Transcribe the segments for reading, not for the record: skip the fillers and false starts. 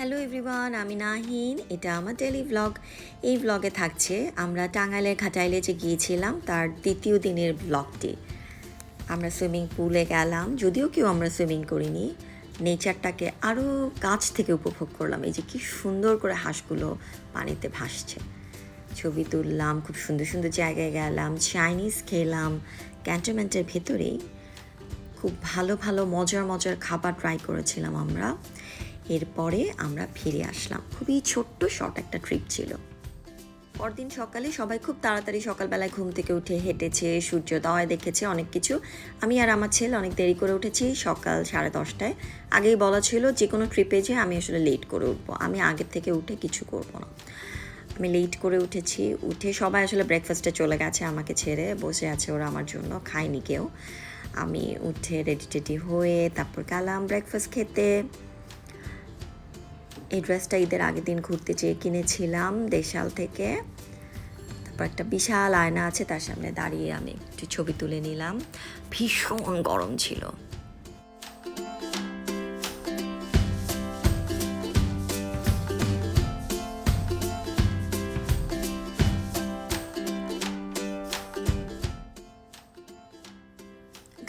Hello everyone, আমি নাহিন। এটা আমার ডেইলি ব্লগ। এই ব্লগে থাকছে আমরা টাঙ্গাইলের ঘাটাইলে যে গিয়েছিলাম তার দ্বিতীয় দিনের ব্লগটি। আমরা সুইমিং পুলে গেলাম, যদিও কেউ আমরা সুইমিং করিনি। নেচারটাকে আরও কাছ থেকে উপভোগ করলাম। এই যে কি সুন্দর করে হাঁসগুলো পানিতে ভাসছে, ছবি তুললাম। খুব সুন্দর সুন্দর জায়গায় গেলাম, চাইনিজ খেলাম ক্যান্টনমেন্টের ভেতরেই। খুব ভালো ভালো মজার মজার খাবার ট্রাই করেছিলাম আমরা। এরপরে আমরা ফিরে আসলাম। খুবই ছোট্ট শর্ট একটা ট্রিপ ছিল। পরদিন সকালে সবাই খুব তাড়াতাড়ি সকালবেলায় ঘুম থেকে উঠে হেঁটেছে, সূর্যোদয় দেখেছে, অনেক কিছু। আমি আর আমার ছেলে অনেক দেরি করে উঠেছি, সকাল 10:30টায়। আগেই বলা ছিল যে কোনো ট্রিপে যে আমি আসলে লেট করে উঠবো, আমি আগের থেকে উঠে কিছু করব না। আমি লেট করে উঠেছি। উঠে সবাই আসলে ব্রেকফাস্টে চলে গেছে, আমাকে ছেড়ে বসে আছে ওরা আমার জন্য, খায়নি কেউ। আমি উঠে রেডি টেডি হয়ে তারপর গেলাম ব্রেকফাস্ট খেতে। এই ড্রেসটা ঈদের আগের দিন ঘুরতে যেয়ে কিনেছিলাম দেশাল থেকে। তারপর একটা বিশাল আয়না আছে, তার সামনে দাঁড়িয়ে আমি একটু ছবি তুলে নিলাম। ভীষণ গরম ছিল।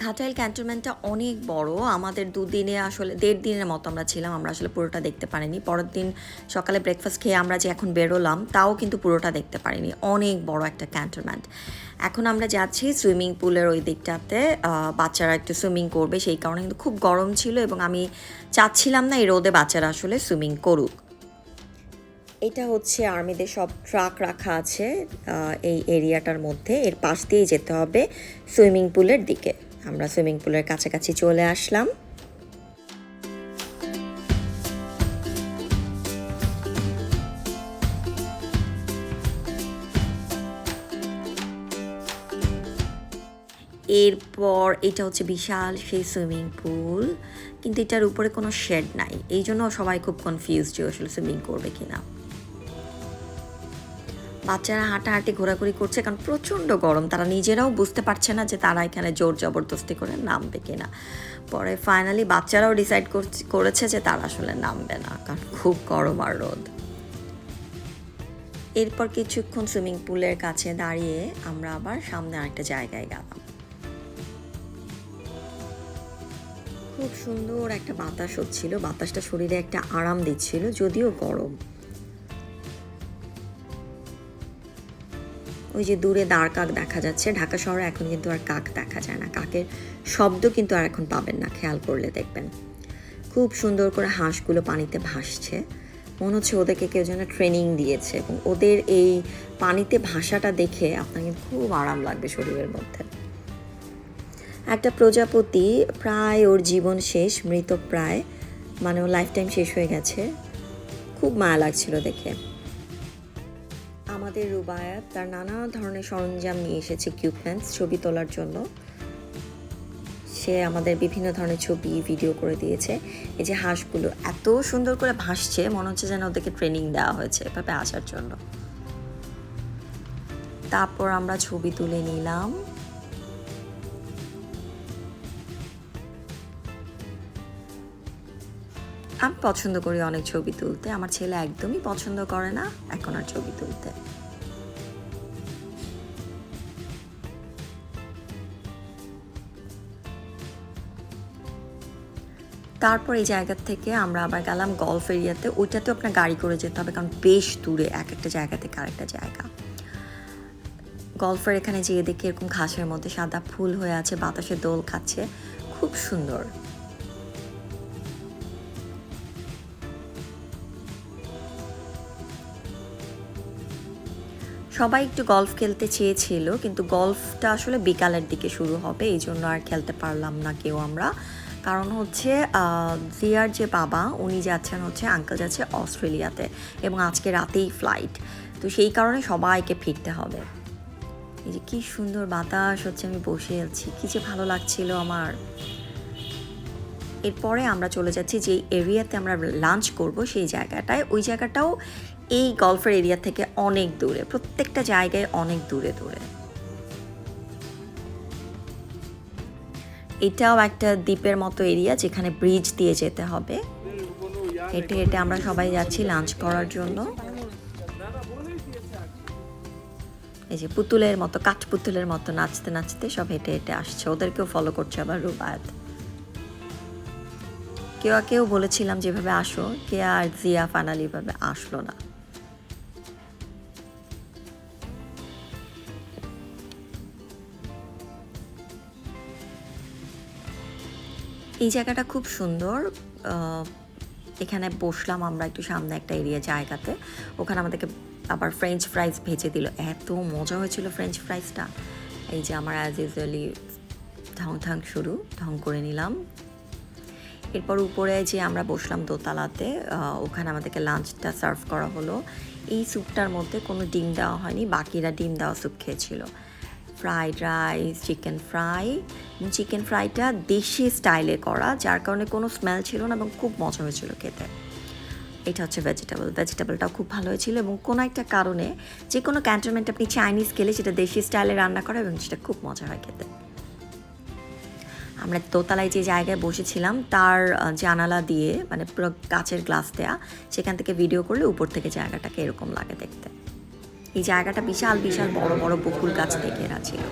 ঘাটাইল ক্যান্টনমেন্টটা অনেক বড়। আমাদের দুদিনে আসলে 1.5 দিনের মতো আমরা ছিলাম, আমরা আসলে পুরোটা দেখতে পারিনি। পরের দিন সকালে ব্রেকফাস্ট খেয়ে আমরা যে এখন বেরোলাম তাও কিন্তু পুরোটা দেখতে পারিনি। অনেক বড় একটা ক্যান্টনমেন্ট। এখন আমরা যাচ্ছি সুইমিং পুলের ওই দিকটাতে, বাচ্চারা একটু সুইমিং করবে, সেই কারণে কিন্তু খুব গরম ছিল এবং আমি চাচ্ছিলাম না এই রোদে বাচ্চারা আসলে সুইমিং করুক। এটা হচ্ছে আর্মিদের সব ট্রাক রাখা আছে এই এরিয়াটার মধ্যে। এর পাশ দিয়েই যেতে হবে সুইমিং পুলের দিকে। আমরা সুইমিং পুলের কাছাকাছি চলে আসলাম। এরপর এটা হচ্ছে বিশাল সেই সুইমিং পুল, কিন্তু এটার উপরে কোনো শেড নাই, এই জন্য সবাই খুব কনফিউজ যে আসলে সুইমিং করবে কিনা। বাচ্চারা হাঁটাহাঁটি ঘোরাঘুরি করছে কারণ প্রচণ্ড গরম, তারা নিজেরাও বুঝতে পারছে না যে তারা এখানে জোর জবরদস্তি করে নামবে কিনা। পরে ফাইনালি বাচ্চারাও ডিসাইড করেছে যে তারা আসলে নামবে না, কারণ খুব গরম আর রোদ। এরপর কিছুক্ষণ সুইমিং পুলের কাছে দাঁড়িয়ে আমরা আবার সামনে আরেকটা জায়গায় গেলাম। খুব সুন্দর একটা বাতাস হচ্ছিল, বাতাসটা শরীরে একটা আরাম দিচ্ছিল, যদিও গরম। ওই যে দূরে দাঁড় কাক দেখা যাচ্ছে। ঢাকা শহরে এখন কিন্তু আর কাক দেখা যায় না, কাকের শব্দ কিন্তু আর এখন পাবেন না, খেয়াল করলে দেখবেন। খুব সুন্দর করে হাঁসগুলো পানিতে ভাসছে, মনে হচ্ছে ওদেরকে কেউ যেন ট্রেনিং দিয়েছে, এবং ওদের এই পানিতে ভাসাটা দেখে আপনার কিন্তু খুব আরাম লাগবে শরীরের মধ্যে। একটা প্রজাপতি প্রায় ওর জীবন শেষ, মৃত প্রায়, মানে ওর লাইফ টাইম শেষ হয়ে গেছে। খুব মায়া লাগছিল দেখে। আমাদের রুবায়াত তার নানা ধরনের সরঞ্জাম নিয়ে এসেছে, ইকুইপমেন্টস ছবি তোলার জন্য। সে আমাদের বিভিন্ন ধরনের ছবি ভিডিও করে দিয়েছে। এই যে হাঁসগুলো এত সুন্দর করে ভাসছে, মনে হচ্ছে যেন ওদেরকে ট্রেনিং দেওয়া হয়েছে এভাবে আসার জন্য। তারপর আমরা ছবি তুলে নিলাম। আমি পছন্দ করি অনেক ছবি তুলতে, আমার ছেলে একদমই পছন্দ করে না এখন আর ছবি তুলতে। তারপর এই জায়গা থেকে আমরা আবার গেলাম গলফ এরিয়াতে। ওইটাতে আপনার গাড়ি করে যেতে হবে, কারণ বেশ দূরে এক একটা জায়গা থেকে আরেকটা জায়গা। গলফের এখানে যেয়ে দেখি এরকম ঘাসের মধ্যে সাদা ফুল হয়ে আছে, বাতাসে দোল খাচ্ছে, খুব সুন্দর। সবাই একটু গলফ খেলতে চেয়েছিল, কিন্তু গলফটা আসলে বিকালের দিকে শুরু হবে, এই জন্য আর খেলতে পারলাম না কেউ আমরা। কারণ হচ্ছে জিয়ার যে বাবা উনি যাচ্ছেন হচ্ছে, আঙ্কেল যাচ্ছে অস্ট্রেলিয়াতে, এবং আজকে রাতেই ফ্লাইট, তো সেই কারণে সবাইকে ফিরতে হবে। এই যে কি সুন্দর বাতাস হচ্ছে, আমি বসে আছি, কি যে ভালো লাগছিল আমার। এরপরে আমরা চলে যাচ্ছি যে এরিয়াতে আমরা লাঞ্চ করব সেই জায়গাটায়। ওই জায়গাটাও এই গলফের এরিয়া থেকে অনেক দূরে, প্রত্যেকটা জায়গায় অনেক দূরে দূরে। এটাও একটা দ্বীপের মতো এরিয়া, যেখানে ব্রিজ দিয়ে যেতে হবে। হেঁটে হেঁটে আমরা সবাই যাচ্ছি লাঞ্চ করার জন্য। এই যে পুতুলের মতো, কাঠপুতুলের মতো নাচতে নাচতে সব হেঁটে হেঁটে আসছে, ওদেরকেও ফলো করছে আবার রুবায়াত। কেউ বলেছিলাম যেভাবে আসো, কেয়া আর জিয়া ফাইনালি ভাবে আসলো না। এই জায়গাটা খুব সুন্দর, এখানে বসলাম আমরা একটু সামনে একটা এরিয়া জায়গাতে, ওখানে আমাদেরকে আবার ফ্রেঞ্চ ফ্রাইজ ভেজে দিল, এত মজা হয়েছিল ফ্রেঞ্চ ফ্রাইজটা। এই যে আমার অ্যাজ ইউজুয়ালি ঢং করে নিলাম। এরপর উপরে যে আমরা বসলাম দোতলাতে, ওখানে আমাদেরকে লাঞ্চটা সার্ভ করা হলো। এই স্যুপটার মধ্যে কোনো ডিম দেওয়া হয়নি, বাকিরা ডিম দেওয়া স্যুপ খেয়েছিল। ফ্রাইড রাইস, চিকেন ফ্রাইটা দেশি স্টাইলে করা, যার কারণে কোনো স্মেল ছিল না এবং খুব মজা হয়েছিল খেতে। এটা হচ্ছে ভেজিটেবলটাও খুব ভালো হয়েছিল এবং কোনো একটা কারণে যে কোনো ক্যান্টনমেন্টে আপনি চাইনিজ খেলে সেটা দেশি স্টাইলে রান্না করা এবং সেটা খুব মজা হয় খেতে। আমরা দোতলায় যে জায়গায় বসেছিলাম তার জানালা দিয়ে, মানে পুরো কাচের গ্লাস দেয়া, সেখান থেকে ভিডিও করলে উপর থেকে জায়গাটাকে এরকম লাগে দেখতে। এই জায়গাটা বিশাল বিশাল বড় বড় বকুল গাছ থেকে ঘেরা ছিল।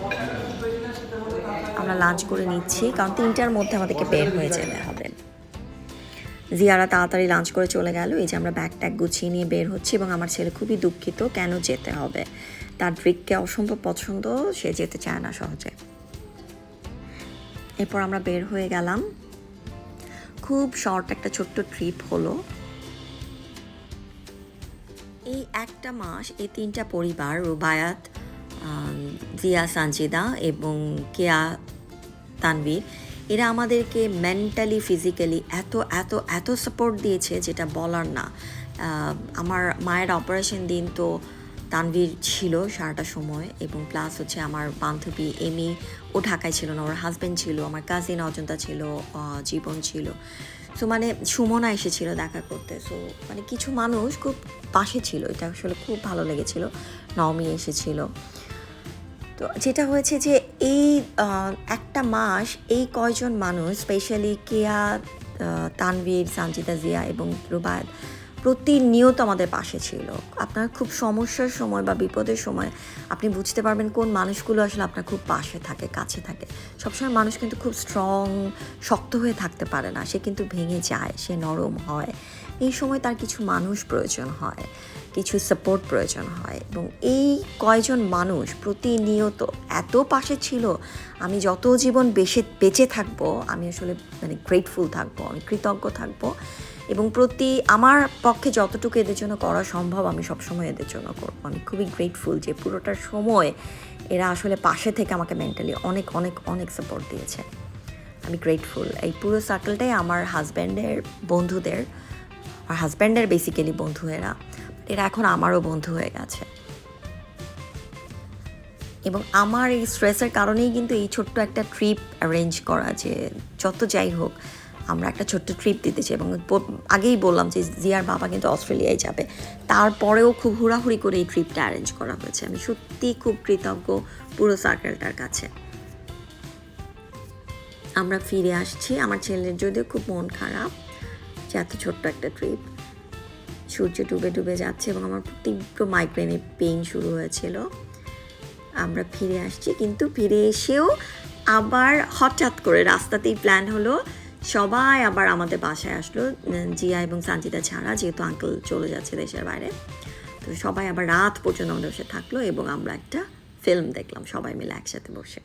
আমরা লাঞ্চ করে নিচ্ছি কারণ 3টার মধ্যে আমাদেরকে বের হয়ে যেতে হবে। জিয়ারা তাড়াতাড়ি লাঞ্চ করে চলে গেল। এই যে আমরা ব্যাগ ট্যাগ গুছিয়ে নিয়ে বের হচ্ছি এবং আমার ছেলে খুবই দুঃখিত কেন যেতে হবে, তার ড্রিককে অসম্ভব পছন্দ, সে যেতে চায় না সহজে। এরপর আমরা বের হয়ে গেলাম, খুব শর্ট একটা ছোট্ট ট্রিপ হলো। এই একটা মাস এই 3টা পরিবার, রুবায়াত, জিয়া সানজিদা এবং কেয়া তানভীর, এরা আমাদেরকে মেন্টালি ফিজিক্যালি এত এত এত সাপোর্ট দিয়েছে যেটা বলার না। আমার মায়ের অপারেশন দিন তো তানভীর ছিল সারাটা সময়, এবং প্লাস হচ্ছে আমার বান্ধবী এমি, ও ঢাকায় ছিল না, ওর হাজব্যান্ড ছিল, আমার কাজিন অজন্তা ছিল, জীবন ছিল, সো মানে সুমনা এসেছিল দেখা করতে। সো মানে কিছু মানুষ খুব পাশে ছিল, এটা আসলে খুব ভালো লেগেছিল। নওমি এসেছিল। তো যেটা হয়েছে যে এই একটা মাস এই কয়জন মানুষ, স্পেশালি কেয়া, তানভীর, সানজিদা, জিয়া এবং রুবায়াত প্রতিনিয়ত আমাদের পাশে ছিল। আপনার খুব সমস্যার সময় বা বিপদের সময় আপনি বুঝতে পারবেন কোন মানুষগুলো আসলে আপনার খুব পাশে থাকে, কাছে থাকে। সবসময় মানুষ কিন্তু খুব স্ট্রং, শক্ত হয়ে থাকতে পারে না, সে কিন্তু ভেঙে যায়, সে নরম হয়। এই সময় তার কিছু মানুষ প্রয়োজন হয়, কিছু সাপোর্ট প্রয়োজন হয়, এবং এই কয়জন মানুষ প্রতিনিয়ত এত পাশে ছিল। আমি যত জীবন বেঁচে থাকবো আমি আসলে মানে গ্রেটফুল থাকবো, আমি কৃতজ্ঞ থাকবো, এবং আমার পক্ষে যতটুকু এদের জন্য করা সম্ভব আমি সবসময় এদের জন্য করবো। আমি খুবই গ্রেটফুল যে পুরোটার সময় এরা আসলে পাশে থেকে আমাকে মেন্টালি অনেক অনেক অনেক সাপোর্ট দিয়েছে। আমি গ্রেটফুল। এই পুরো সার্কেলটাই আমার হাজব্যান্ডের বন্ধুদের, আর হাজব্যান্ডের বেসিক্যালি বন্ধু এরা এখন আমারও বন্ধু হয়ে গেছে। এবং আমার এই স্ট্রেসের কারণেই কিন্তু এই ছোট্ট একটা ট্রিপ অ্যারেঞ্জ করা, যে যত যাই হোক আমরা একটা ছোট্ট ট্রিপ দিতে চাই। এবং আগেই বললাম যে জিয়ার বাবা কিন্তু অস্ট্রেলিয়ায় যাবে, তারপরেও খুব হুড়াহুড়ি করে এই ট্রিপটা অ্যারেঞ্জ করা হয়েছে। আমি সত্যি খুব কৃতজ্ঞ পুরো সার্কেলটার কাছে। আমরা ফিরে আসছি, আমার ছেলের যদিও খুব মন খারাপ যে এত ছোট্ট একটা ট্রিপ। সূর্য ডুবে ডুবে যাচ্ছে এবং আমার তীব্র মাইগ্রেনের পেইন শুরু হয়েছিল। আমরা ফিরে আসছি, কিন্তু ফিরে এসেও আবার হঠাৎ করে রাস্তাতেই প্ল্যান হলো, সবাই আবার আমাদের বাসায় আসলো, জিয়া এবং সানজিদা ছাড়া, যেহেতু আঙ্কেল চলে যাচ্ছে দেশের বাইরে। তো সবাই আবার রাত পর্যন্ত আমাদের বসে থাকলো এবং আমরা একটা ফিল্ম দেখলাম সবাই মিলে একসাথে বসে।